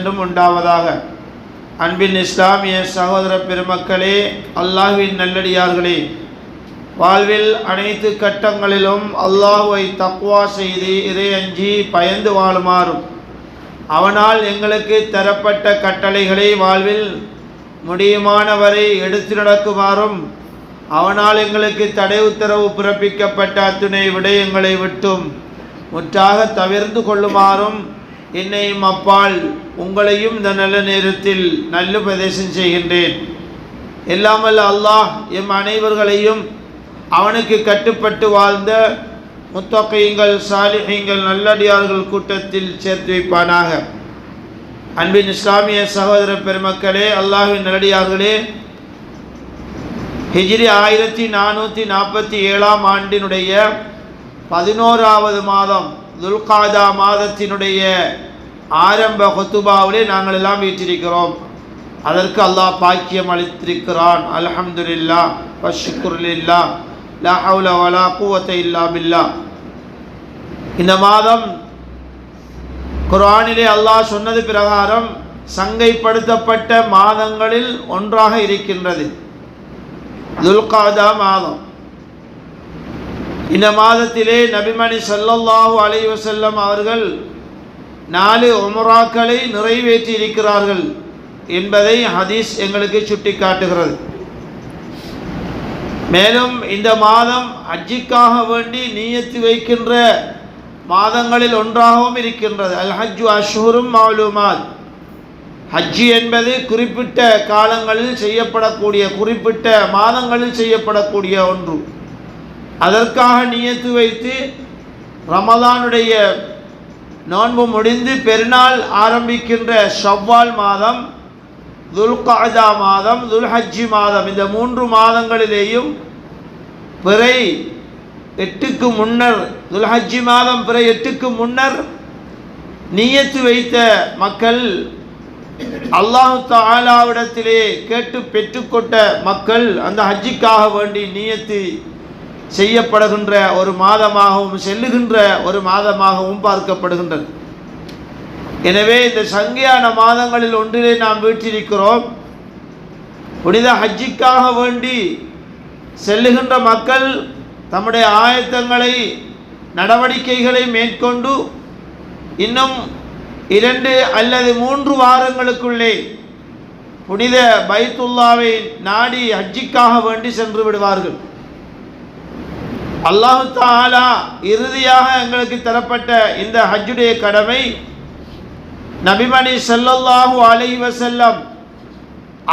என்றென்றும் உண்டாவதாக. அன்பின் இஸ்லாமிய சகோதர பெருமக்களே, அல்லாஹ்வின் நல்லடியார்களே, வாழ்வில் அனைத்து கட்டங்களிலும் அல்லாஹ்வை தக்வா செய்து இறை அஞ்சி பயந்து வாழுமாறும், அவனால் எங்களுக்கு தரப்பட்ட கட்டளைகளை வாழ்வில் முடியுமானவரை எடுத்து நடக்குமாறும், அவனால் எங்களுக்கு தடை உத்தரவு பிறப்பிக்கப்பட்ட அத்துணை விடயங்களை விட்டும் முற்றாக தவிர்த்து கொள்ளுமாறும் என்னையும் அப்பால் உங்களையும் இந்த நல்ல நேரத்தில் நல்லுபதேசம் செய்கின்றேன். எல்லாமல்ல அல்லாஹ் எம் அனைவர்களையும் அவனுக்கு கட்டுப்பட்டு வாழ்ந்த முத்தகீங்கள் சாலிஹீங்கள் நல்லடியார்கள் கூட்டத்தில் சேர்த்து வைப்பானாக. அன்பின் இஸ்லாமிய சகோதர பெருமக்களே, அல்லாஹ்வின் நல்லடியார்களே, ஹிஜ்ரி 1447 ஆண்டினுடைய 11வது மாதம் துல்காதா மாதத்தினுடைய ஆரம்ப ஹுத்துபாவிலே நாங்கள் எல்லாம் வீற்றிருக்கிறோம். அதற்கு அல்லாஹ் பாக்கியம் அளித்திருக்கிறான். அல்ஹம்துலில்லாஹ் வஷ்குருலில்லாஹ் லா ஹவுல வலா குவத இல்லா பில்லாஹ். இந்த மாதம் குர்ஆனிலே அல்லாஹ் சொன்னது பிரகாரம் சங்கைப்படுத்தப்பட்ட மாதங்களில் ஒன்றாக இருக்கின்றது துல்காதா மாதம். இந்த மாதத்திலே நபிமணி ஸல்லல்லாஹு அலைஹி வஸல்லம் அவர்கள் 4 உம்ராக்களை நிறைவேற்றி இருக்கிறார்கள் என்பதை ஹதீஸ் எங்களுக்கு சுட்டி காட்டுகிறது. மேலும் இந்த மாதம் ஹஜ்ஜுக்காக வேண்டி நியத்து வைக்கின்ற மாதங்களில் ஒன்றாகவும் இருக்கின்றது. அல் ஹஜ்ஜு அஷ்ஹுரும் மஅலூமாத். ஹஜ்ஜி என்பது குறிப்பிட்ட காலங்களில் செய்யப்படக்கூடிய, குறிப்பிட்ட மாதங்களில் செய்யப்படக்கூடிய ஒன்று. அதற்காக நியத்து வைத்து ரமலானுடைய நோன்பு முடிந்து பெருநாள் ஆரம்பிக்கின்ற ஷவ்வால் மாதம், துல்காதா மாதம், துல்ஹஜ்ஜி மாதம், இந்த 3 மாதங்களிலேயும் பிறை 8க்கு முன்னர், துல்ஹஜ்ஜி மாதம் பிறை 8க்கு முன்னர் நியத்து வைத்த மக்கள், அல்லாஹ் தஆலாவிடத்திலே கேட்டு பெற்றுக்கொண்ட மக்கள் அந்த ஹஜ்ஜிக்காக வேண்டி நியத்து செய்யப்படுகின்ற ஒரு மாதமாகவும் செல்லுகின்ற ஒரு மாதமாகவும் பார்க்கப்படுகின்றது. எனவே இந்த சங்கையான மாதங்களில் ஒன்றிலே நாம் வீற்றிருக்கிறோம். புனித ஹஜ்ஜிக்காக வேண்டி செல்லுகின்ற மக்கள் தம்முடைய ஆயத்தங்களை, நடவடிக்கைகளை மேற்கொண்டு இன்னும் 2 அல்லது 3 வாரங்களுக்குள்ளே புனித பைத்துல்லாவை நாடி ஹஜ்ஜிக்காக வேண்டி சென்று விடுவார்கள். அல்லாஹ் தஆலா இறுதியாக எங்களுக்கு தரப்பட்ட இந்த ஹஜ்ஜுடைய கடமை நபிமணி ஸல்லல்லாஹு அலைஹி வஸல்லம்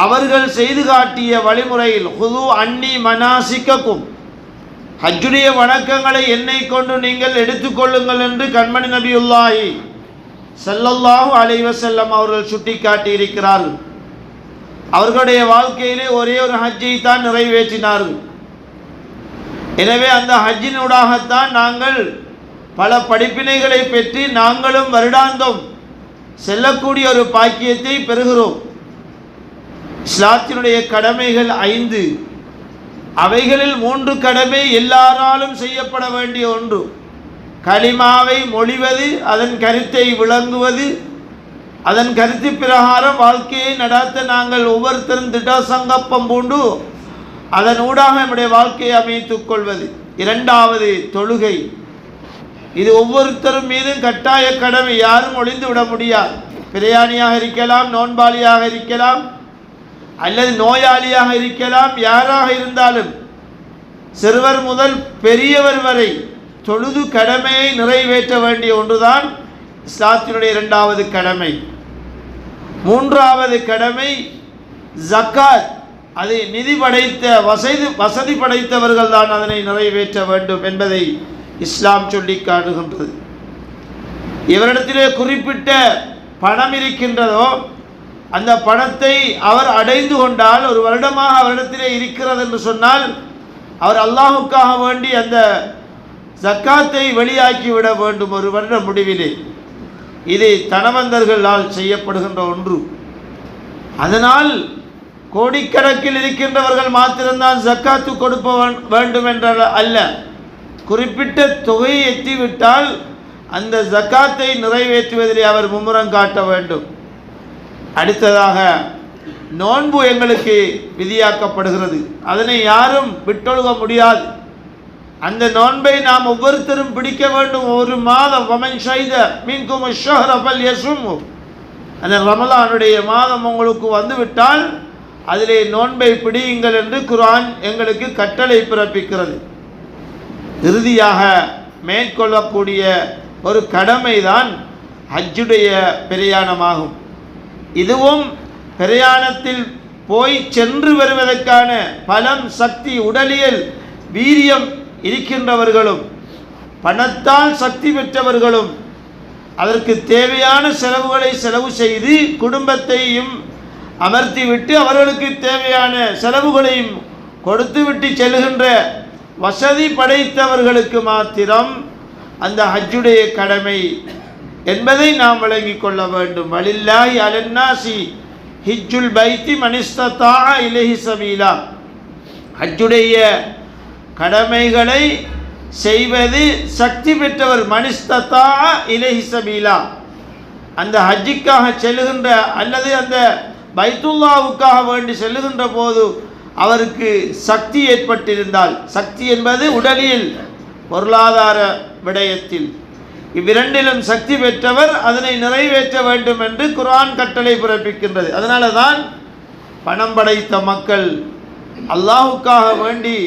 அவர்கள் செய்து காட்டிய வழிமுறையில், ஹுது அன்னி மனாசிக்கக்கும், ஹஜ்ஜுடைய வணக்கங்களை என்னை கொண்டு நீங்கள் எடுத்துக்கொள்ளுங்கள் என்று கண்மணி நபியுல்லாஹி ஸல்லல்லாஹு அலைஹி வஸல்லம் அவர்கள் சுட்டி காட்டி இருக்கிறார்கள். அவர்களுடைய வாழ்க்கையிலே ஒரே ஒரு ஹஜ்ஜை தான் நிறைவேற்றினார்கள். எனவே அந்த ஹஜ்ஜினூடாகத்தான் நாங்கள் பல படிப்பினைகளை பெற்று நாங்களும் வருடாந்தம் செல்லக்கூடிய ஒரு பாக்கியத்தை பெறுகிறோம். இஸ்லாத்தினுடைய கடமைகள் 5. அவைகளில் 3 கடமை எல்லாராலும் செய்யப்பட வேண்டிய ஒன்று. கலிமாவை மொழிவது, அதன் கருத்தை விளங்குவது, அதன் கருத்து பிரகாரம் வாழ்க்கையை நடாத்த நாங்கள் ஒவ்வொருத்தரும் திட சங்கப்பம் பூண்டு அதன் ஊடாக நம்முடைய வாழ்க்கையை அமைத்துக் கொள்வது. 2வது தொழுகை. இது ஒவ்வொருத்தரும் மீதும் கட்டாய கடமை, யாரும் ஒளிந்து விட முடியாது. பிரயாணியாக இருக்கலாம், நோன்பாளியாக இருக்கலாம், அல்லது நோயாளியாக இருக்கலாம், யாராக இருந்தாலும் சிறுவர் முதல் பெரியவர் வரை தொழுது கடமையை நிறைவேற்ற வேண்டிய ஒன்றுதான் இஸ்லாத்தினுடைய 2வது கடமை. 3வது கடமை ஜக்காத். அதை நிதி படைத்த வசதி படைத்தவர்கள் தான் அதனை நிறைவேற்ற வேண்டும் என்பதை இஸ்லாம் சொல்லி காட்டுகின்றது. இவரிடத்திலே குறிப்பிட்ட பணம் இருக்கின்றதோ அந்த பணத்தை அவர் அடைந்து கொண்டால், ஒரு வருடமாக அவரிடத்திலே இருக்கிறது என்று சொன்னால், அவர் அல்லாஹுக்காக வேண்டி அந்த ஜக்காத்தை வெளியாக்கி விட வேண்டும் ஒரு வருட முடிவிலே. இது தனவந்தர்களால் செய்யப்படுகின்ற ஒன்று. அதனால் கோடிக்கணக்கில் இருக்கின்றவர்கள் மாத்திரம்தான் ஜக்காத்து கொடுக்க வேண்டும் என்ற அல்ல, குறிப்பிட்ட தொகையை எட்டிவிட்டால் அந்த ஜக்காத்தை நிறைவேற்றுவதிலே அவர் மும்முரம் காட்ட வேண்டும். அடுத்ததாக நோன்பு எங்களுக்கு விதியாக்கப்படுகிறது. அதனை யாரும் விட்டொழுக முடியாது. அந்த நோன்பை நாம் ஒவ்வொருத்தரும் பிடிக்க வேண்டும். ஒரு மாதம் வமன் ஷைத மீன்கும் ஷஹ்ர ஃபல்யஸும், அந்த ரமலானுடைய மாதம் உங்களுக்கு வந்துவிட்டால் அதிலே நோன்பை பிடியுங்கள் என்று குர்ஆன் எங்களுக்கு கட்டளை பிறப்பிக்கிறது. இறுதியாக மேற்கொள்ளக்கூடிய ஒரு கடமைதான் ஹஜ்ஜுடைய பிரயாணமாகும். இதுவும் பிரயாணத்தில் போய் சென்று வருவதற்கான பலம், சக்தி, உடலியல் வீரியம் இருக்கின்றவர்களும் பணத்தால் சக்தி பெற்றவர்களும் அதற்கு தேவையான செலவுகளை செலவு செய்து குடும்பத்தையும் அமர்த்திவிட்டு அவர்களுக்கு தேவையான செலவுகளையும் கொடுத்துவிட்டு செல்கின்ற வசதி படைத்தவர்களுக்கு மாத்திரம் அந்த ஹஜ்ஜுடைய கடமை என்பதை நாம் விளங்கிக் கொள்ள வேண்டும். வலில்லாஹி அலன்னாசி ஹிஜ்ஜுல் பைத்தி மன் இஸ்ததாஅ இலைஹி சபீலா. ஹஜ்ஜுடைய கடமைகளை செய்வது சக்தி பெற்றவர். மன் இஸ்ததாஅ இலைஹி சபீலா, அந்த ஹஜ்ஜுக்காக செல்லுகின்ற அல்லது அந்த பைத்துல்லாவுக்காக வேண்டி செல்லுகின்ற போது அவருக்கு சக்தி ஏற்பட்டிருந்தால், சக்தி என்பது உடலில் பொருளாதார விடயத்தில், இவ்விரண்டிலும் சக்தி பெற்றவர் அதனை நிறைவேற்ற வேண்டும் என்று குர்ஆன் கட்டளை பிறப்பிக்கின்றது. அதனால தான் பணம் படைத்த மக்கள் அல்லாஹுக்காக வேண்டி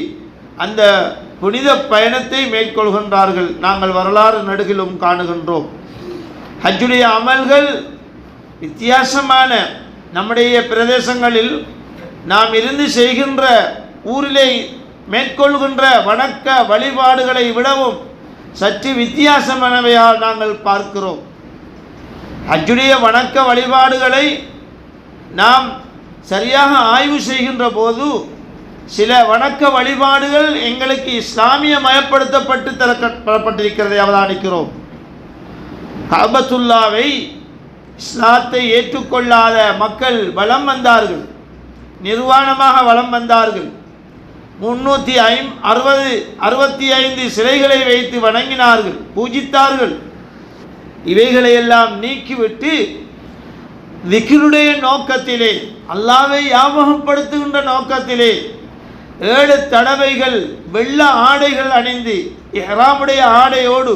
அந்த புனித பயணத்தை மேற்கொள்கின்றார்கள். நாங்கள் வரலாறு நடுகிலும் காணுகின்றோம். ஹஜ்ஜுடைய அமல்கள் வித்தியாசமான, நம்முடைய பிரதேசங்களில் நாம் இருந்து செய்கின்ற ஊரிலே மேற்கொள்கின்ற வணக்க வழிபாடுகளை விடவும் சற்று வித்தியாசமானவையால் நாங்கள் பார்க்கிறோம். ஹஜ்ஜுடைய வணக்க வழிபாடுகளை நாம் சரியாக ஆய்வு செய்கின்ற போது சில வணக்க வழிபாடுகள் எங்களுக்கு இஸ்லாமிய மயப்படுத்தப்பட்டு தரப்பட்டிருக்கிறதை அவதானிக்கிறோம். கஅபத்துல்லாவை இஸ்லாத்தை ஏற்றுக்கொள்ளாத மக்கள் வலம் வந்தார்கள், நிர்வாணமாக வலம் வந்தார்கள். 365 சிலைகளை வைத்து வணங்கினார்கள், பூஜித்தார்கள். இவைகளையெல்லாம் நீக்கிவிட்டு திக்ருடைய நோக்கத்திலே, அல்லாஹ்வை ஞாபகப்படுத்துகின்ற நோக்கத்திலே 7 தடவைகள் வெள்ள ஆடைகள் அணிந்து இஹ்ராமுடைய ஆடையோடு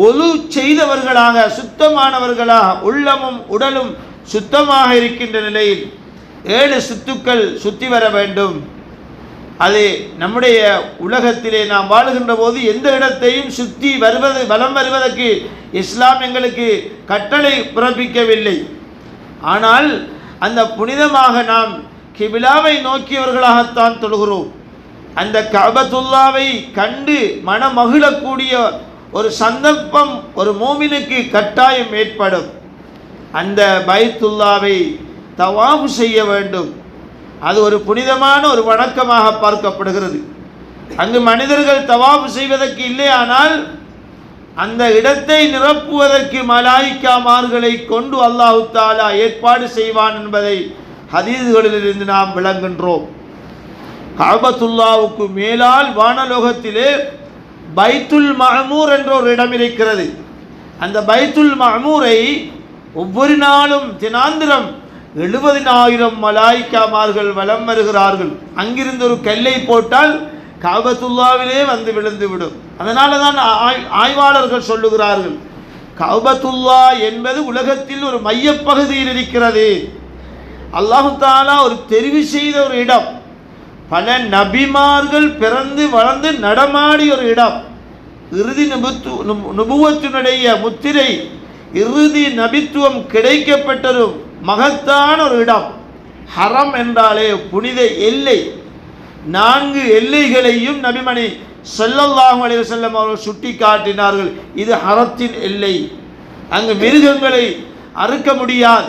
ஒது செய்தவர்களாக, சுத்தமானவர்களாக, உள்ளமும் உடலும் சுத்தமாக இருக்கின்ற நிலையில் 7 சுத்துக்கள் சுற்றி வர வேண்டும். அது நம்முடைய உலகத்திலே நாம் வாழுகின்ற போது எந்த இடத்தையும் சுற்றி வருவது, வலம் வருவதற்கு இஸ்லாம் எங்களுக்கு கட்டளை பிறப்பிக்கவில்லை. ஆனால் அந்த புனிதமாக நாம் கிபிலாவை நோக்கியவர்களாகத்தான் தொழுகிறோம். அந்த கஅபத்துல்லாவை கண்டு மனமகிழக்கூடிய ஒரு சந்தர்ப்பம் ஒரு மோமினுக்கு கட்டாயம் ஏற்படும். அந்த பைத்துல்லாவை தவாஃப் செய்ய வேண்டும். அது ஒரு புனிதமான ஒரு வணக்கமாக பார்க்கப்படுகிறது. அங்கு மனிதர்கள் தவாஃப் செய்வதற்கு இல்லையானால் அந்த இடத்தை நிரப்புவதற்கு மலாயிக்காமார்களை கொண்டு அல்லாஹு தஆலா ஏற்பாடு செய்வான் என்பதை ஹதீஸ்களிலிருந்து நாம் விளங்குகின்றோம். கஅபத்துல்லாவுக்கு மேலால் வானலோகத்திலே பைத்துல் மஅமூர் என்ற ஒரு இடம் இருக்கிறது. அந்த பைத்துல் மஅமூரை ஒவ்வொரு நாளும் தினாந்திரம் 70,000 மலாயிக்காமார்கள் வலம் வருகிறார்கள். அங்கிருந்து ஒரு கல்லை போட்டால் கஅபத்துல்லாவிலே வந்து விழுந்துவிடும். அதனால தான் ஆய்வாளர்கள் சொல்லுகிறார்கள், கஅபத்துல்லா என்பது உலகத்தில் ஒரு மையப்பகுதியில் இருக்கிறது. அல்லாஹு தஆலா ஒரு தெரிவு செய்த ஒரு இடம், பல நபிமார்கள் பிறந்து வளர்ந்து நடமாடிய ஒரு இடம், இறுதி நுபுவத்தினுடைய முத்திரை, இறுதி நபித்துவம் கிடைக்கப்பட்டொரு மகத்தான ஒரு இடம். ஹரம் என்றாலே புனித எல்லை. 4 எல்லைகளையும் நபிமணி ஸல்லல்லாஹு அலைஹி வஸல்லம் அவர்கள் சுட்டி காட்டினார்கள். இது ஹரத்தின் எல்லை. அங்கு மிருகங்களை அறுக்க முடியாது,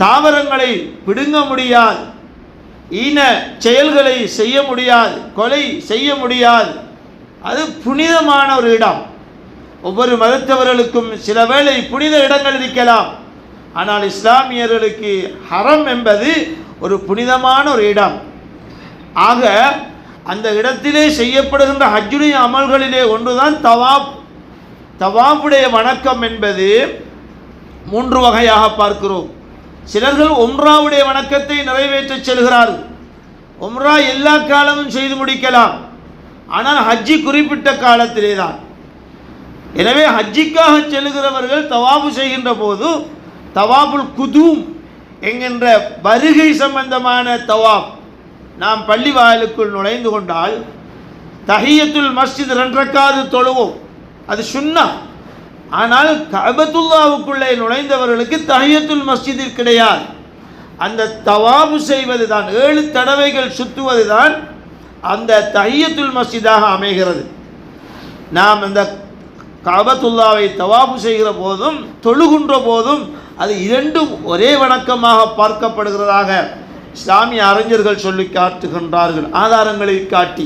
தாவரங்களை பிடுங்க முடியாது, ஈன செயல்களை செய்ய முடியாது, கொலை செய்ய முடியாது. அது புனிதமான ஒரு இடம். ஒவ்வொரு மதத்தவர்களுக்கும் சில வேளை புனித இடங்கள் இருக்கலாம். ஆனால் இஸ்லாமியர்களுக்கு ஹரம் என்பது ஒரு புனிதமான ஒரு இடம். ஆக அந்த இடத்திலே செய்யப்படுகின்ற ஹஜ்ஜுடைய அமல்களிலே ஒன்றுதான் தவாப். தவாஃபுடைய வணக்கம் என்பது மூன்று வகையாக பார்க்கிறோம். சிலர்கள் உம்ராவுடைய வணக்கத்தை நிறைவேற்ற செல்கிறார்கள். உம்ரா எல்லா காலமும் செய்து முடிக்கலாம், ஆனால் ஹஜ்ஜி குறிப்பிட்ட காலத்திலே தான். எனவே ஹஜ்ஜிக்காக செல்கிறவர்கள் தவாபு செய்கின்ற போது தவாபுல் குதூம் என்கின்ற வருகை சம்பந்தமான தவாப், நாம் பள்ளி வாயிலுக்குள் நுழைந்து கொண்டால் தஹியத்துல் மஸ்ஜித் 2 ரக்காது தொழுவோம், அது சுன்னா. ஆனால் கஅபத்துல்லாவுக்குள்ளே நுழைந்தவர்களுக்கு தஹியத்துல் மஸ்ஜிதில் கிடையாது. அந்த தவாபு செய்வது தான், 7 தடவைகள் சுற்றுவது தான் அந்த தஹியத்துல் மஸ்ஜிதாக அமைகிறது. நாம் அந்த கஅபத்துல்லாவை தவாபு செய்கிற போதும் தொழுகின்ற போதும் அது இரண்டும் ஒரே வணக்கமாக பார்க்கப்படுகிறதாக இஸ்லாமிய அறிஞர்கள் சொல்லி காட்டுகின்றார்கள், ஆதாரங்களை காட்டி.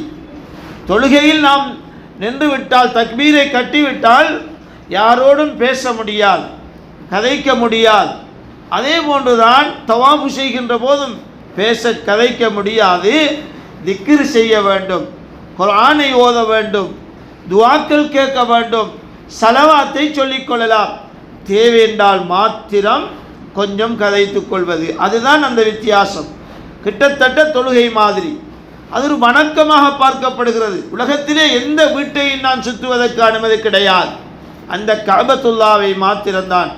தொழுகையில் நாம் நின்று விட்டால், தக்பீரை கட்டிவிட்டால் யாரோடும் பேச முடியாது, கதைக்க முடியாது. அதே போன்றுதான் தவாபு செய்கின்ற போதும் பேச கதைக்க முடியாது. திக்ர் செய்ய வேண்டும், குர்ஆனை ஓத வேண்டும், துஆக்கள் கேட்க வேண்டும், சலவாத்தை சொல்லிக்கொள்ளலாம். தேவை என்றால் மாத்திரம் கொஞ்சம் கதைத்துக் கொள்வது, அதுதான் அந்த வித்தியாசம். கிட்டத்தட்ட தொழுகை மாதிரி அது ஒரு வணக்கமாக பார்க்கப்படுகிறது. உலகத்திலே எந்த வீட்டையும் நான் சுற்றுவதற்கு அனுமதி கிடையாது, அந்த கஅபத்துல்லாவை மாத்திரம்தான்.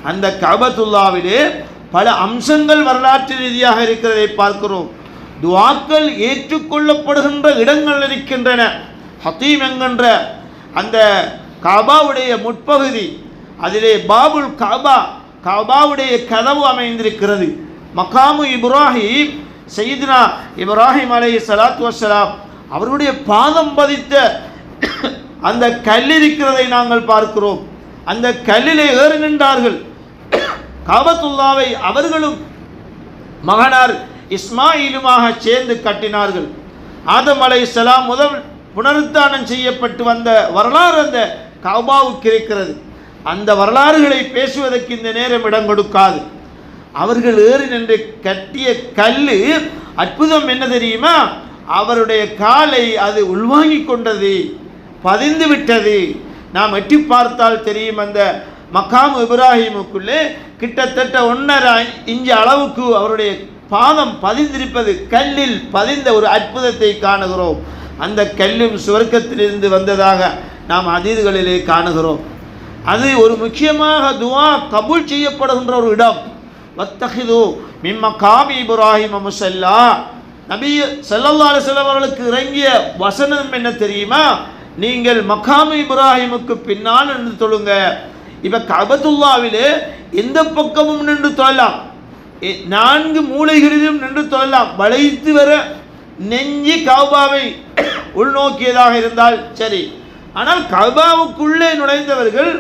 அந்த கஅபத்துல்லாவிலே பல அம்சங்கள் வரலாற்று ரீதியாக இருக்கிறதை பார்க்கிறோம். துஆக்கள் ஏற்றுக்கொள்ளப்படுகின்ற இடங்கள் இருக்கின்றன. ஹத்தீம் என்கின்ற அந்த காபாவுடைய முற்பகுதி, அதிலே பாபுல் காபா, காபாவுடைய கதவு அமைந்திருக்கிறது. மகாமு இப்ராஹிம், சையீதுனா இப்ராஹிம் அலைஹிஸ்ஸலாத்து வஸ்ஸலாம் அவருடைய பாதம் பதித்த அந்த கல் இருக்கிறதை நாங்கள் பார்க்கிறோம். அந்த கல்லிலே ஏறி நின்றார்கள். காபத்துல்லாவை அவர்களும் மகனார் இஸ்மாயிலுமாக சேர்ந்து கட்டினார்கள். ஆதம் அலைஹிஸ்ஸலாம் முதல் புனருத்தானம் செய்யப்பட்டு வந்த வரலாறு அந்த காபாவுக்கு இருக்கிறது. அந்த வரலாறுகளை பேசுவதற்கு இந்த நேரம் இடம் கொடுக்காது. அவர்கள் ஏறி நின்று கட்டிய கல் அற்புதம் என்ன தெரியுமா? அவருடைய காலை அது உள்வாங்கிக் கொண்டது, பதிந்து விட்டது. நாம் எட்டி பார்த்தால் தெரியும், அந்த மகாம் இப்ராஹிமுக்குள்ளே கிட்டத்தட்ட 1.5 இன்ச் அளவுக்கு அவருடைய பாதம் பதிந்திருப்பது, கல்லில் பதிந்த ஒரு அற்புதத்தை காணுகிறோம். அந்த கல்லும் சுவர்க்கத்திலிருந்து வந்ததாக நாம் ஹதீஸ்களிலே காணுகிறோம். அது ஒரு முக்கியமாக துஆ கபூல் செய்யப்படுகின்ற ஒரு இடம். வத்தஹிது மின் மகாமி இப்ராஹிம் முஸல்லா, நபி ஸல்லல்லாஹு அலைஹி வஸல்லம் அவர்களுக்கு இறங்கிய வசனம் என்ன தெரியுமா? நீங்கள் மகாமி இப்ராஹிமுக்கு பின்னால் நின்று தொழுங்க. இப்போ கஅபத்துல்லாவிலே எந்த பக்கமும் நின்று தொழலாம், 4 மூலைகளிலும் நின்று தொழலாம். வளைத்து வர நெஞ்சி கஅபாவை உள்நோக்கியதாக இருந்தால் சரி. ஆனால் கஅபாவுக்குள்ளே நுழைந்தவர்கள்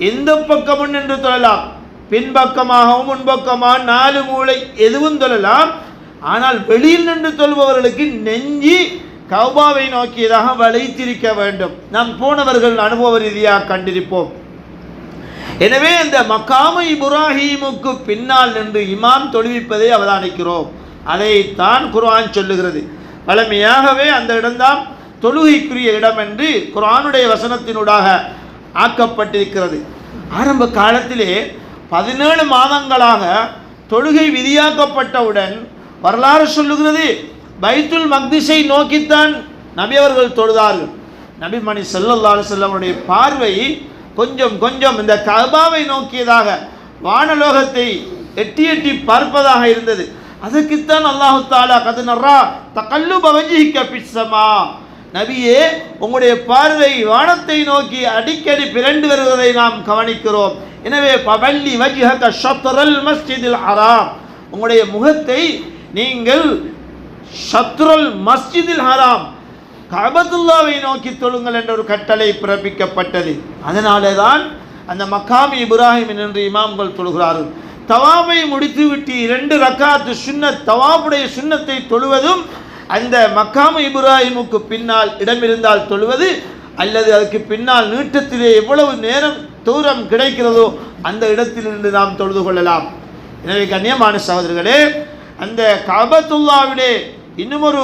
எந்த பக்கமும் நின்று தொழலாம், பின்பக்கமாகவும் முன்பக்கமாக 4 மூலை எதுவும் தொழலாம். ஆனால் வெளியில் நின்று தொழுபவர்களுக்கு நெஞ்சி கஅபாவை நோக்கியதாக வளைத்திருக்க வேண்டும். நாம் போனவர்கள் அனுபவ ரீதியாக கண்டிருப்போம். எனவே அந்த மகாமு இப்ராஹிமுக்கு பின்னால் நின்று இமாம் தொழுவிப்பதை அவதானிக்கிறோம். அதைத்தான் குர்ஆன் சொல்லுகிறது. பழமையாகவே அந்த இடம்தான் தொழுகைக்குரிய இடம் என்று குர்ஆனுடைய வசனத்தினூடாக ஆக்கப்பட்டிருக்கிறது. ஆரம்ப காலத்திலே 17 மாதங்களாக தொழுகை விதியாக்கப்பட்டவுடன் வரலாறு சொல்லுகிறது, பைத்துல் மக்திஸை நோக்கித்தான் நபி அவர்கள் தொழுதார்கள். நபி மணி ஸல்லல்லாஹு அலைஹி வஸல்லமுடைய பார்வை கொஞ்சம் கொஞ்சம் இந்த கஅபாவை நோக்கியதாக, வானலோகத்தை எட்டி எட்டி பார்ப்பதாக இருந்தது. அதுக்குத்தான் அல்லாஹு தஆலா கத் நரா தகல்லுப வஜ்ஹிக ஃபிஸ்ஸமா, நபியே உங்களுடைய பார்வை வானத்தை நோக்கி அடிக்கடி பிறண்டு வருவதை நாம் கவனிக்கிறோம். எனவே பவல்லி வஜ்ஹக ஷத்ரல் மஸ்ஜிதில் ஹராம், உங்களுடைய முகத்தை நீங்கள் ஷத்ருல் மஸ்ஜிதில் ஹராம், கஅபத்துல்லாவை நோக்கி தொழுங்கள் என்ற ஒரு கட்டளை பிறப்பிக்கப்பட்டது. அதனாலே தான் அந்த மகாமி இப்ராஹிம் என்று இமாம்கள் தொழுகிறார்கள். தவாபை முடித்துவிட்டு 2 ரக்காத்து சுன்னத், தவாபுடைய சுன்னத்தை தொழுவதும் அந்த மகாமு இப்ராஹிமுக்கு பின்னால் இடம் இருந்தால் தொழுவது, அல்லது அதுக்கு பின்னால் நீட்டத்திலே எவ்வளவு நேரம் தூரம் கிடைக்கிறதோ அந்த இடத்திலிருந்து நாம் தொழுது கொள்ளலாம். எனவே கண்ணியமான சகோதரர்களே, அந்த கஅபத்துல்லாவிலே இன்னும் ஒரு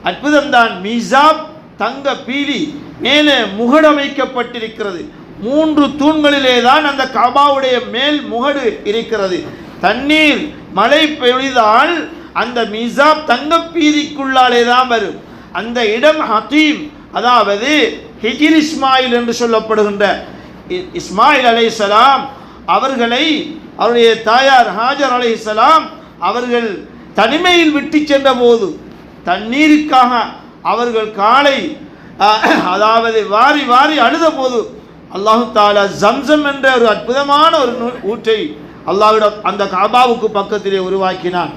அற்புதம்தான் மீசாப், தங்க பீலி மேலே முகடமைக்கப்பட்டிருக்கிறது. 3 தூண்களிலே தான் அந்த கபாவுடைய மேல் முகடு இருக்கிறது. தண்ணீர் மழை பெய்தால் அந்த மிசாப் தங்கப்பீதிக்குள்ளாலே தான் வரும். அந்த இடம் ஹதீம், அதாவது ஹிஜ்ர் இஸ்மாயில் என்று சொல்லப்படுகின்ற இஸ்மாயில் அலைஹிஸ்ஸலாம் அவர்களை அவருடைய தாயார் ஹாஜர் அலைஹிஸ்ஸலாம் அவர்கள் தனிமையில் விட்டு சென்ற போது தண்ணீருக்காக அவர்கள் காலை அதாவது வாரி வாரி அழுத போது அல்லாஹு தாலா ஜம்சம் என்ற ஒரு அற்புதமான ஒரு ஊற்றை அல்லாஹ்விடம் அந்த காபாவுக்கு பக்கத்திலே உருவாக்கினான்.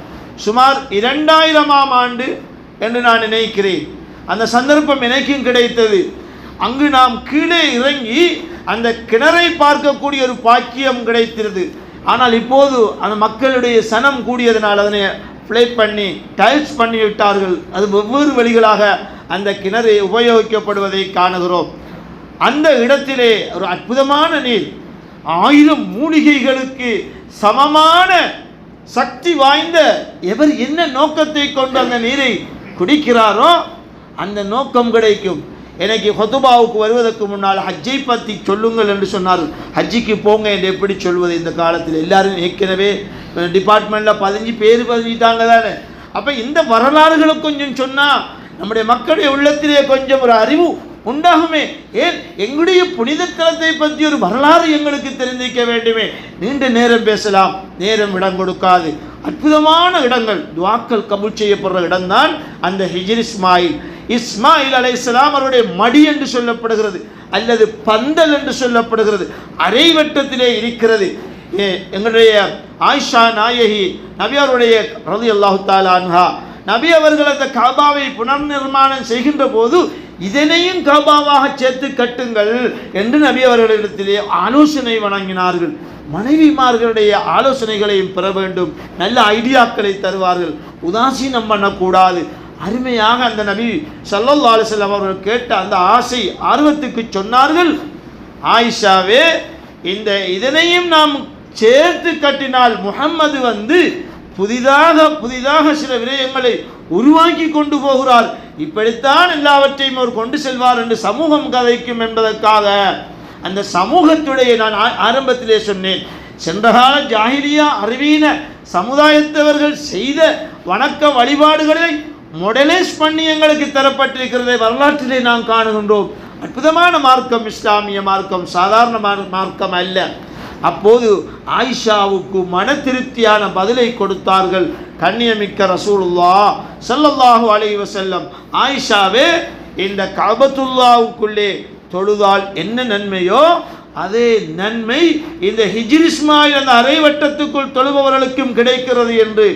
சுமார் 2000ஆம் ஆண்டு என்று நான் நினைக்கிறேன். அந்த சந்தர்ப்பம் எனக்கும் கிடைத்தது. அங்கு நாம் கீழே இறங்கி அந்த கிணறை பார்க்கக்கூடிய ஒரு பாக்கியம் கிடைத்திருது. ஆனால் இப்போது அந்த மக்களுடைய சனம் கூடியதனால் அதனை ஃப்ளேட் பண்ணி டைல்ஸ் பண்ணி விட்டார்கள். அது வெவ்வேறு வழிகளாக அந்த கிணறு உபயோகிக்கப்படுவதை காணுகிறோம். அந்த இடத்திலே ஒரு அற்புதமான நீர், 1000 மூலிகைகளுக்கு சமமான சக்தி வாய்ந்த, எவர் என்ன நோக்கத்தை கொண்டு அந்த நீரை குடிக்கிறாரோ அந்த நோக்கம் கிடைக்கும். எனக்கு ஹுதுபாவுக்கு வருவதற்கு முன்னால் ஹஜ்ஜை பற்றி சொல்லுங்கள் என்று சொன்னார்கள். ஹஜ்ஜிக்கு போங்க என்று எப்படி சொல்வது இந்த காலத்தில்? எல்லாரும் ஏற்கனவே டிபார்ட்மெண்ட்டில் 15 பேர் பதிஞ்சிட்டாங்க தானே. அப்போ இந்த வரலாறுகளை கொஞ்சம் சொன்னால் நம்முடைய மக்களுடைய உள்ளத்திலே கொஞ்சம் ஒரு அறிவு உண்டாகுமே. ஏன் எங்களுடைய புனித தலத்தை பற்றி ஒரு வரலாறு எங்களுக்கு தெரிந்திருக்க வேண்டுமே. நீண்ட நேரம் பேசலாம், நேரம் இடம் கொடுக்காது. அற்புதமான இடங்கள், துஆக்கள் கபூல் செய்யப்படுற இடம்தான் அந்த ஹிஜ்ர் இஸ்மாயில். இஸ்மாயில் அலைஹிஸ்ஸலாம் அவருடைய மடி என்று சொல்லப்படுகிறது, அல்லது பந்தல் என்று சொல்லப்படுகிறது, அரைவட்டத்திலே இருக்கிறது. எங்களுடைய ஆயிஷா நாயகி நபி அவருடைய ரலியல்லாஹு தஆலா அன்ஹா, நபி அவர்கள் அந்த காபாவை புனர் நிர்மாணம் செய்கின்ற போது இதனையும் காபாவாக சேர்த்து கட்டுங்கள் என்று நபி அவர்களிடத்திலே ஆலோசனை வழங்கினார்கள். மனைவிமார்களுடைய ஆலோசனைகளையும் பெற வேண்டும், நல்ல ஐடியாக்களை தருவார்கள், உதாசீனம் பண்ணக்கூடாது. அருமையாக அந்த நபி ஸல்லல்லாஹு அலைஹி வஸல்லம் அவர்கள் கேட்ட அந்த ஆசை ஆர்வத்துக்கு சொன்னார்கள், ஆயிஷாவே இதனையும் நாம் சேர்த்து கட்டினால் முஹம்மது புதிதாக சில விடயங்களை உருவாக்கி கொண்டு போகிறார், இப்படித்தான் எல்லாவற்றையும் அவர் கொண்டு செல்வார் என்று சமூகம் கதைக்கும் என்பதற்காக அந்த சமூகத்துடைய நான் ஆரம்பத்திலே சொன்னேன், சென்றகால ஜாஹிலியா அறிவீன சமுதாயத்தவர்கள் செய்த வணக்க வழிபாடுகளை மொடலைஸ் பண்ணி எங்களுக்கு தரப்பட்டிருக்கிறதை வரலாற்றிலே நாம் காணுகின்றோம். அற்புதமான மார்க்கம் இஸ்லாமிய மார்க்கம், சாதாரண மார்க்கம் அல்ல. அப்போது ஆயிஷாவுக்கு மன திருப்தியான பதிலை கொடுத்தார்கள் கண்ணியமிக்க ரசூலுல்லாஹ் ஸல்லல்லாஹு அலைஹி வஸல்லம். ஆயிஷாவே, இந்த கஅபத்துல்லாஹ்வுக்குள்ளே தொழுதால் என்ன நன்மையோ அதே நன்மை இந்த ஹிஜ்ர் இஸ்மாயில் அந்த அரைவட்டத்துக்குள் தொழுபவர்களுக்கும் கிடைக்கிறது என்று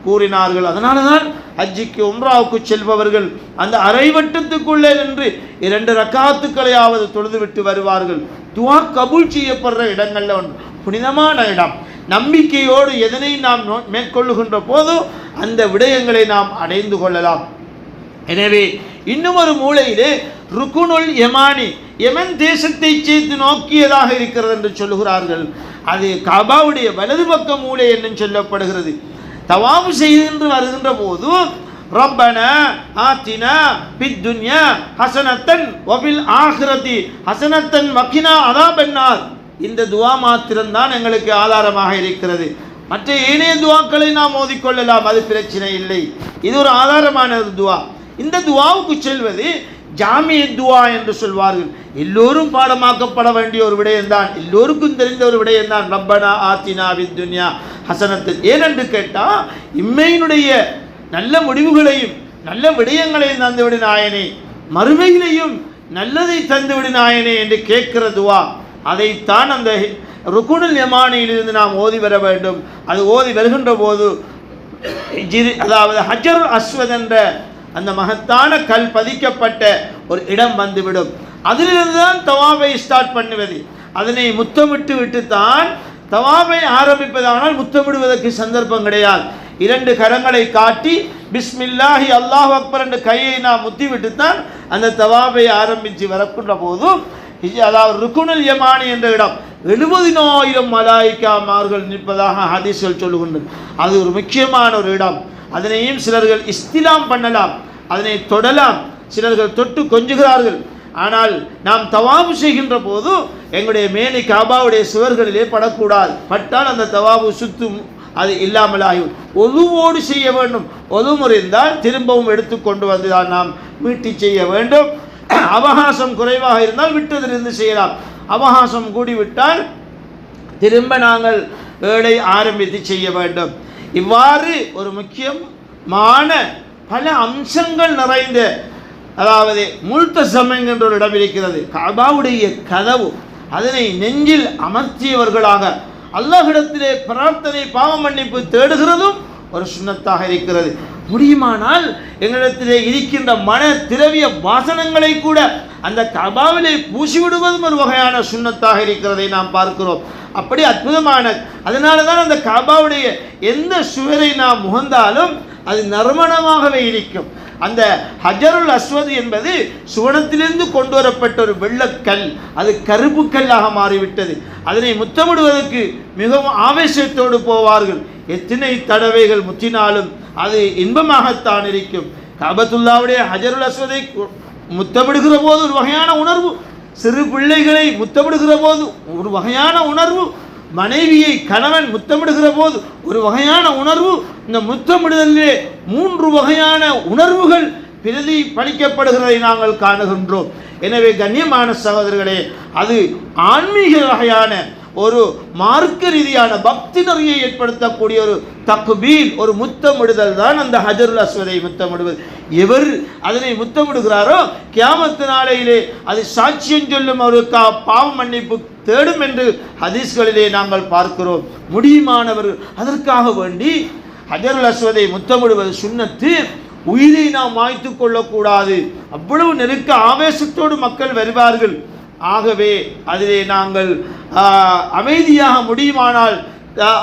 கூறினார்கள். அதனால தான் ஹஜ்ஜிக்கு உம்ராவுக்கு செல்பவர்கள் அந்த அரைவட்டத்துக்குள்ளே நின்று 2 ரக்காத்துக்களையாவது தொழுதுவிட்டு வருவார்கள். துஆ கபூல் செய்யப்படுற இடங்கள்ல ஒன்று, புனிதமான இடம். நம்பிக்கையோடு எதனை நாம் மேற்கொள்ளுகின்ற போது அந்த விடயங்களை நாம் அடைந்து கொள்ளலாம். எனவே இன்னும் ஒரு மூலையிலே ருக்குனுல் யமானி, யமன் தேசத்தை சேர்த்து நோக்கியதாக இருக்கிறது என்று சொல்லுகிறார்கள். அது கபாவுடைய வலது பக்க மூலை என்று சொல்லப்படுகிறது. தவாஃப் செய்து வருகின்ற போது ரப்பனா ஆத்தினா பித் துன்யா ஹஸனத்தன் வபில் ஆখিরাতি ஹஸனத்தன் வகினா அஸாபன்னார், இந்த துஆ மாத்திரம்தான் எங்களுக்கு ஆதாரமாக இருக்கிறது. மற்ற ஏனைய துஆக்களை நாம் ஓதிக்கொள்ளலாம், அது பிரச்சனை இல்லை. இது ஒரு ஆதாரமான ஒரு துஆ. இந்த துஆவுக்கு செல்வது ஜாமிய துஆ என்று சொல்வார்கள். எல்லோரும் பாடமாக்கப்பட வேண்டிய ஒரு விடயம்தான், எல்லோருக்கும் தெரிந்த ஒரு விடயம்தான் ரப்பனா ஆத்தினா பித் துன்யா ஹஸனத்தன். ஏனென்று கேட்டால் இம்மையினுடைய நல்ல முடிவுகளையும் நல்ல விடயங்களையும் தந்துவிடு நாயனே, மறுமையிலையும் நல்லதை தந்துவிடு நாயனே என்று கேட்கிற துவா. அதைத்தான் அந்த ருக்குனுல் யமானியிலிருந்து நாம் ஓதி வர வேண்டும். அது ஓதி வருகின்ற போது அதாவது ஹஜ்ருல் அஸ்வத் என்ற அந்த மகத்தான கல் பதிக்கப்பட்ட ஒரு இடம் வந்துவிடும். அதிலிருந்து தான் தவாஃபை ஸ்டார்ட் பண்ணுவது. அதனை முத்தமிட்டு விட்டு தான் தவாஃபை ஆரம்பிப்பதானால் முத்தமிடுவதற்கு சந்தர்ப்பம் கிடையாது. 2 கரங்களை காட்டி பிஸ்மில்லாஹி அல்லாஹு அக்பர் என்ற கையை நாம் முத்திவிட்டு தான் அந்த தவாஃபை ஆரம்பித்து வரக்கின்ற போதும் அதாவது ருக்குனுல் யமானி என்ற இடம் 70,000 மலாயிக்காமார்கள் நிற்பதாக ஹதீஸ்கள் சொல்லுகின்றன. அது ஒரு முக்கியமான ஒரு இடம். அதனையும் சிலர்கள் இஸ்திலாம் பண்ணலாம், அதனை தொடலாம், சிலர்கள் தொட்டு கொஞ்சுகிறார்கள். ஆனால் நாம் தவாபு செய்கின்ற போது எங்களுடைய மேனி காபாவுடைய சுவர்களிலே படக்கூடாது. பட்டால் அந்த தவாபு சுத்தும், அது இல்லாமல் ஆகும். ஒதுவோடு செய்ய வேண்டும். ஒது முறைந்தால் திரும்பவும் எடுத்துக்கொண்டு வந்து தான் நாம் மீட்டி செய்ய வேண்டும். அவகாசம் குறைவாக இருந்தால் விட்டதிலிருந்து செய்யலாம். அவகாசம் கூடிவிட்டால் திரும்ப நாங்கள் வேலை ஆரம்பித்து செய்ய வேண்டும். இவ்வாறு ஒரு முக்கியமான பல அம்சங்கள் நிறைந்த, அதாவது முல்தஸம் என்கின்ற ஒரு இடம் இருக்கிறது. கஅபாவுடைய கதவு, அதனை நெஞ்சில் அமர்த்தியவர்களாக அல்லாஹ்விடத்திலே பிரார்த்தனை பாவ மன்னிப்பு தேடுகிறதும் ஒரு சுன்னத்தாக இருக்கிறது. முடியுமானால் எங்களிடத்திலே இருக்கின்ற மன திரவிய வாசனங்களை கூட அந்த கஅபாவிலே பூசிவிடுவதும் ஒரு வகையான சுன்னத்தாக இருக்கிறதை நாம் பார்க்கிறோம். அப்படி அற்புதமான, அதனால தான் அந்த கஅபாவுடைய எந்த சுவரை நாம் முகந்தாலும் அது நறுமணமாகவே இருக்கும். அந்த ஹஜருல் அஸ்வத் என்பது சுவனத்திலிருந்து கொண்டு வரப்பட்ட ஒரு வெள்ளக்கல், அது கருப்பு கல்லாக மாறிவிட்டது. அதனை முத்தமிடுவதற்கு மிகவும் ஆவேசத்தோடு போவார்கள். எத்தனை தடவைகள் முத்தினாலும் அது இன்பமாகத்தான் இருக்கும். கஅபத்துல்லாவுடைய ஹஜருல் அஸ்வதை முத்தமிடுகிற போது ஒரு வகையான உணர்வு, சிறு பிள்ளைகளை முத்தமிடுகிற போது ஒரு வகையான உணர்வு, மனைவியை கணவன் முத்தமிடுகிற போது ஒரு வகையான உணர்வு. இந்த முத்தமிடுதலிலே 3 வகையான உணர்வுகள் பிரதிபலிக்கப்படுகிறதை நாங்கள் காணுகின்றோம். எனவே கண்ணியமான சகோதரர்களே, அது ஆன்மீக வகையான ஒரு மார்க்க ரீதியான பக்தி நிறையை ஏற்படுத்தக்கூடிய ஒரு தக்பீல், ஒரு முத்தமிடுதல் தான் அந்த ஹஜருல் அஸ்வதை முத்தமிடுவது. எவர் அதனை முத்தமிடுகிறாரோ கியாமத்து நாளையிலே அது சாட்சியம் சொல்லும் அவருக்கு பாவ மன்னிப்பு தேடும் என்று ஹதீஸ்களிலே நாங்கள் பார்க்கிறோம். முடியுமானவர்கள் அதற்காக வேண்டி ஹஜருல் அஸ்வதை முத்தமிடுவது சுன்னத்து. உயிரை நாம் மாய்த்து கொள்ளக்கூடாது. அவ்வளவு நெருக்க ஆவேசத்தோடு மக்கள் வருவார்கள். ஆகவே அதிலே நாங்கள் அமைதியாக முடியுமானால்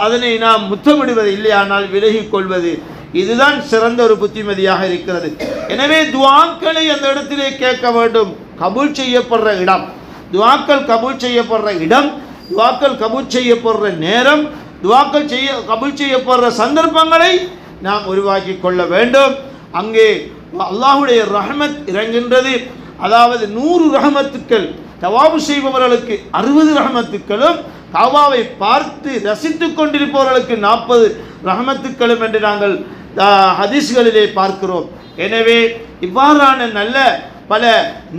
அதனை நாம் முத்தமிடுவது, இல்லையானால் விலகிக் கொள்வது, இதுதான் சிறந்த ஒரு புத்திமதியாக இருக்கிறது. எனவே துஆக்களை அந்த இடத்திலே கேட்க வேண்டும். கபூல் செய்யப்படுற இடம், துஆக்கள் கபூல் செய்யப்படுற இடம், துஆக்கள் கபூல் செய்யப்படுற நேரம், துஆக்கள் கபூல் செய்யப்படுற சந்தர்ப்பங்களை நாம் உருவாக்கி கொள்ள வேண்டும். அங்கே அல்லாஹ்வுடைய ரஹ்மத் இறங்குகின்றது. அதாவது 100 ரஹ்மத்துக்கள் தவாபு செய்பவர்களுக்கு 60 ரஹ்மத்துக்களும், கஅபாவை பார்த்து ரசித்து கொண்டிருப்பவர்களுக்கு 40 ரஹ்மத்துக்களும் என்று நாங்கள் ஹதீஸ்களிலே பார்க்கிறோம். எனவே இவ்வாறான நல்ல பல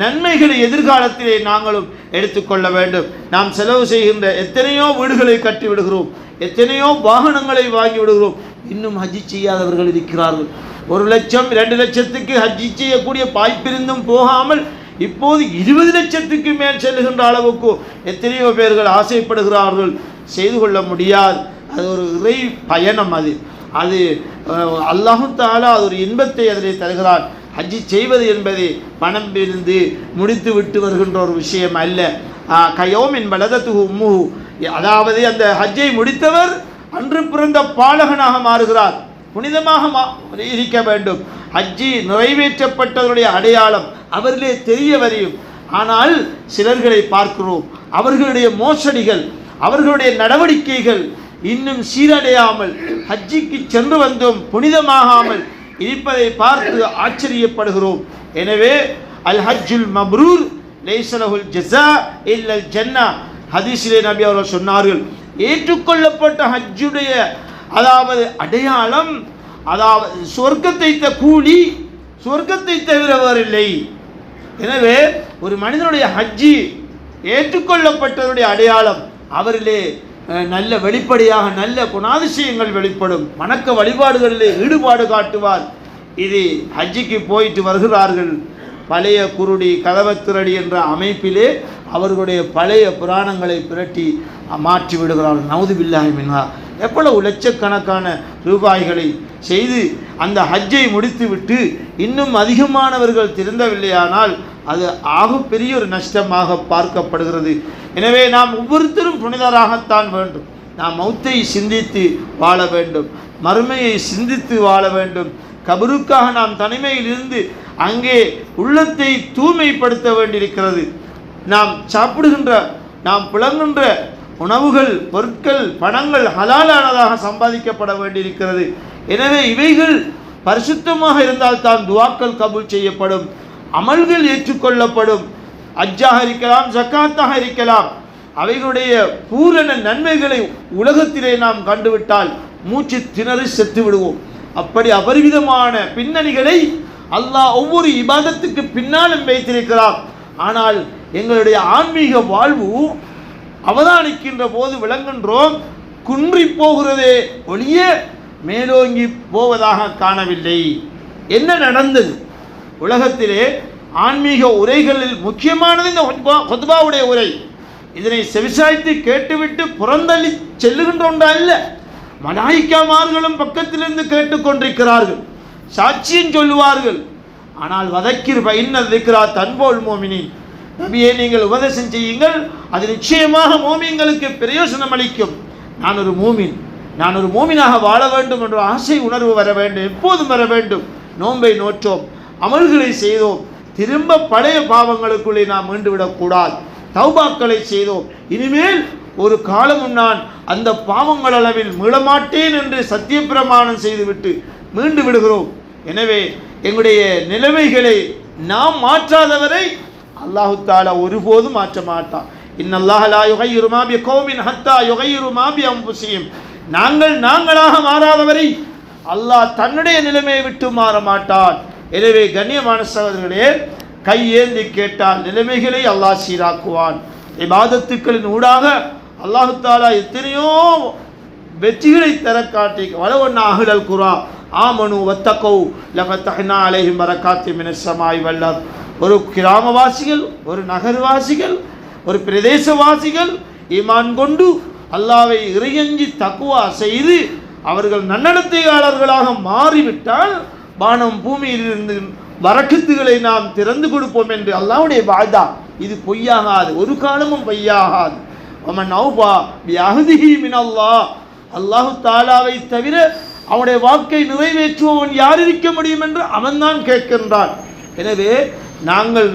நன்மைகளை எதிர்காலத்திலே நாங்களும் எடுத்துக்கொள்ள வேண்டும். நாம் செலவு செய்கின்ற எத்தனையோ வீடுகளை கட்டி விடுகிறோம், எத்தனையோ வாகனங்களை வாங்கி விடுகிறோம். இன்னும் ஹஜ்ஜி செய்யாதவர்கள் இருக்கிறார்கள். 1 லட்சம் 2 லட்சத்துக்கு ஹஜ்ஜி செய்யக்கூடிய வாய்ப்பிருந்தும் போகாமல் இப்போது 20 லட்சத்துக்கு மேல் செல்லுகின்ற அளவுக்கு எத்தனையோ பேர்கள் ஆசைப்படுகிறார்கள். செய்து கொள்ள முடியாது. அது ஒரு இறை பயணம். அது அல்லாஹ் தஆலா அது ஒரு இன்பத்தை அதிலே தருகிறார். ஹஜ்ஜி செய்வது என்பது பணம் இருந்து முடித்து விட்டு வருகின்ற ஒரு விஷயம் அல்ல. கயோமின் பலதத்துஹு உம்முஹு, அதாவது அந்த ஹஜ்ஜை முடித்தவர் அன்று பிறந்த பாலகனாக மாறுகிறார். புனிதமாக இருக்க வேண்டும். ஹஜ்ஜி நிறைவேற்றப்பட்டவருடைய அடையாளம் அவர்களே தெரிய வரையும். ஆனால் சிலர்களை பார்க்கிறோம், அவர்களுடைய மோசடிகள், அவர்களுடைய நடவடிக்கைகள் இன்னும் சீரடையாமல் ஹஜ்ஜிக்கு சென்று வந்தும் புனிதமாகாமல் இருப்பதை பார்த்து ஆச்சரியப்படுகிறோம். எனவே அல் ஹஜ்ஜுல் மப்ரூர் லைஸ லஹுல் ஜஸா இல்லல் ஜன்னா, ஹதீஸிலே நபி அவர்கள் சொன்னார்கள், ஏற்றுக்கொள்ளப்பட்ட ஹஜ்ஜுடைய அதாவது அடையாளம், அதாவது சொர்க்கத்தை கூலி சொர்க்கத்தை தவிர வேறில்லை. எனவே ஒரு மனிதனுடைய ஹஜ்ஜி ஏற்றுக்கொள்ளப்பட்டவருடைய அடையாளம், அவரிலே நல்ல வெளிப்படையாக நல்ல குணாதிசயங்கள் வெளிப்படும். வணக்க வழிபாடுகளிலே ஈடுபாடு காட்டுவார். இது ஹஜ்ஜிக்கு போயிட்டு வருகிறார்கள், பழைய குருடி கதவத்திரடி என்ற அமைப்பிலே அவர்களுடைய பழைய புராணங்களை பிரட்டி மாற்றி விடுகிறார்கள். நவுது பில்லாஹி மின்ஹா. எவ்வளவு லட்சக்கணக்கான ரூபாய்களை செய்து அந்த ஹஜ்ஜை முடித்துவிட்டு இன்னும் அதிகமானவர்கள் திருந்தவில்லையானால் அது ஆகப்பெரிய ஒரு நஷ்டமாக பார்க்கப்படுகிறது. எனவே நாம் ஒவ்வொருத்தரும் புனிதராகத்தான் வேண்டும். நாம் மௌத்தை சிந்தித்து வாழ வேண்டும், மறுமையை சிந்தித்து வாழ வேண்டும். கபருக்காக நாம் தனிமையில் இருந்து அங்கே உள்ளத்தை தூய்மைப்படுத்த வேண்டியிருக்கிறது. நாம் சாப்பிடுகின்ற, நாம் புழங்குகின்ற உணவுகள், பொருட்கள், பணங்கள் ஹலாலானதாக சம்பாதிக்கப்பட வேண்டியிருக்கிறது. எனவே இவைகள் பரிசுத்தமாக இருந்தால் தான் துஆக்கள் கபூல் செய்யப்படும், அமல்கள் ஏற்றுக்கொள்ளப்படும். அஜ்ஜாக இருக்கலாம், ஜக்காத்தாக இருக்கலாம். அவைகளுடைய பூரண நன்மைகளை உலகத்திலே நாம் கண்டுவிட்டால் மூச்சு திணறி செத்து விடுவோம். அப்படி அபரிவிதமான பின்னணிகளை அல்லாஹ் ஒவ்வொரு இபாதத்துக்கு பின்னாலும் வைத்திருக்கிறார். ஆனால் எங்களுடைய ஆன்மீக வாழ்வு அவதானிக்கின்ற போது விளங்குகின்றோம், குன்றி போகிறதே ஒளிய மேலோங்கி போவதாக காணவில்லை. என்ன நடந்தது? உலகத்திலே ஆன்மீக உரைகளில் முக்கியமானது இந்த ஹுத்பாவுடைய உரை. இதனை செவிசாய்த்து கேட்டுவிட்டு புறந்தள்ளி செல்லுகின்ற ஒன்றா அல்ல. மலாயிக்காமார்களும் பக்கத்திலிருந்து கேட்டுக்கொண்டிருக்கிறார்கள், சாட்சியம் சொல்லுவார்கள். ஆனால் வதக்கிர் பைன்ன திக்ரா தன்போல் மோமினின், நபியே நீங்கள் உபதேசம் செய்யுங்கள், அது நிச்சயமாக மோமின்களுக்கு பிரயோசனம் அளிக்கும். நான் ஒரு மூமின், நான் ஒரு மூமினாக வாழ வேண்டும் என்ற ஆசை உணர்வு வர வேண்டும், எப்போதும் வர வேண்டும். நோன்பை நோற்றோம், அமல்களை செய்தோம், திரும்ப பழைய பாவங்களுக்குள்ளே நாம் மீண்டு விடக்கூடாது. தௌபாக்களை செய்தோம், இனிமேல் ஒரு காலமும் நான் அந்த பாவங்கள் அளவில் மீளமாட்டேன் என்று சத்திய பிரமாணம் செய்துவிட்டு மீண்டு விடுகிறோம். எனவே எங்களுடைய நிலைமைகளை நாம் மாற்றாதவரை அல்லாஹு தஆலா ஒருபோதும் மாற்ற மாட்டான். இன்னல்லாஹ லா யுகையிரு மா பிகௌமின் ஹத்தா யுகையிரு மா பிஅன்ஃபுஸிஹிம். நாங்களாக மாறாதவரை அல்லாஹ் தன்னுடைய நிலைமையை விட்டு மாற மாட்டான். எனவே கண்ணியமான சகோதரர்களே, கையேந்தி கேட்டால் நிலைமைகளை அல்லாஹ் சீராக்குவான். இபாதத்துக்களின் ஊடாக அல்லாஹு தஆலா எத்தனையோ வெற்றிகளை தர காட்டி, வலவன்னா அஹ்லல் குரா ஆமனு வத்தகௌ லஃபதஹ்னா அலைஹிம் பரக்காத்தின் மினஸ் ஸமாஇ வல் அர்த். ஒரு கிராமவாசிகள், ஒரு நகர்வாசிகள், ஒரு பிரதேசவாசிகள் ஈமான் கொண்டு அல்லாஹ்வை இறையஞ்சி தக்வா செய்து அவர்கள் நன்னடத்தையாளர்களாக மாறிவிட்டால் வானம் பூமியிலிருந்து வரக்கத்துகளை நாம் திறந்து கொடுப்போம் என்று அல்லாஹ்வுடைய வாதா. இது பொய்யாகாது, ஒரு காலமும் பொய்யாகாது. வமன் அவ்பா பிஅஹ்திஹி மினல்லாஹ், அல்லாஹு தஆலாவை தவிர அவனுடைய வாக்கை நிறைவேற்றுபவன் யார் இருக்க முடியும் என்று அவன்தான் கேட்கின்றான். எனவே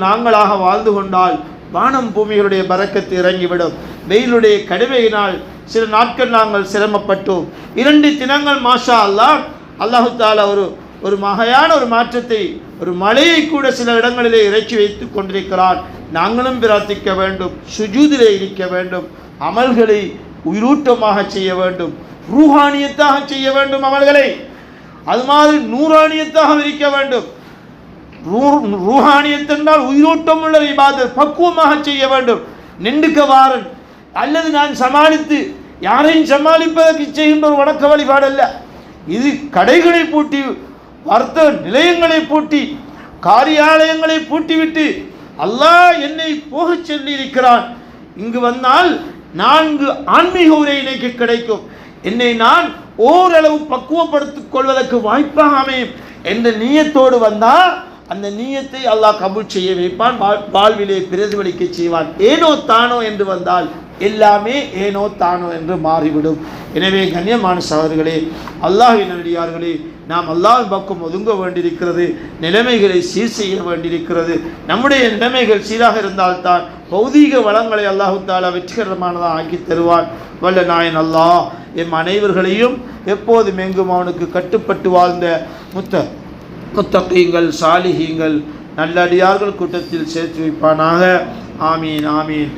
நாங்களாக வாழ்ந்து கொண்டால் வானம் பூமிகளுடைய பரக்கத்து இறங்கிவிடும். வெயிலுடைய கடுமையினால் சில நாட்கள் நாங்கள் சிரமப்பட்டோம். 2 தினங்கள் மாஷா அல்லாஹு தஆலா ஒரு மகையான ஒரு மாற்றத்தை, ஒரு மழையை கூட சில இடங்களிலே இறக்கி வைத்து கொண்டிருக்கிறான். நாங்களும் பிரார்த்திக்க வேண்டும், சுஜூதிலே இருக்க வேண்டும், அமல்களை உயிரூட்டமாக செய்ய வேண்டும், ரூஹானியத்தாக செய்ய வேண்டும் அமல்களை. அது மாதிரி நூறானியத்தாக இருக்க வேண்டும். ரூஹானியத் என்றால் உயிரோட்டம் உள்ள இபாதத், பக்குவமாக செய்ய வேண்டும். நின்றுக்க வாரன் அல்லது நான் சமாளித்து யாரையும் சமாளிப்பதற்கு செய்கின்ற ஒரு வணக்க வழிபாடு அல்ல. இது கடைகளை பூட்டி, வர்த்தக நிலையங்களை பூட்டி, காரியாலயங்களை பூட்டிவிட்டு அல்லாஹ் என்னை போகச் சொல்லி இருக்கிறான், இங்கு வந்தால் 4 ஆன்மீக உரை எனக்கு கிடைக்கும், என்னை நான் ஓரளவு பக்குவப்படுத்திக் கொள்வதற்கு வாய்ப்பாக அமையும் என்ற நீயத்தோடு வந்தால் அந்த நீயத்தை அல்லாஹ் கபூல் செய்ய வைப்பான், வாழ்விலே பிரதிபலிக்க செய்வான். ஏனோ தானோ என்று வந்தால் எல்லாமே ஏனோ தானோ என்று மாறிவிடும். எனவே கண்ணியமான சகோதரர்களே, அல்லாஹ்வின் நல்லடியார்களே, நாம் அல்லாஹ்வின் பக்கம் ஒதுங்க வேண்டியிருக்கிறது, நிலைமைகளை சீர் செய்ய வேண்டியிருக்கிறது. நம்முடைய நிலைமைகள் சீராக இருந்தால்தான் பௌதீக வளங்களை அல்லாஹு தஆலா வெற்றிகரமானதாக ஆக்கி தருவான். வல்ல நாயன் அல்லாஹ் எம் அனைவர்களையும் எப்போதும் எங்கும் அவனுக்கு கட்டுப்பட்டு வாழ்ந்த முத்தகீங்கள், சாலிஹீங்கள், நல்லடியார்கள் கூட்டத்தில் சேர்த்து வைப்பானாக. ஆமீன் ஆமீன்.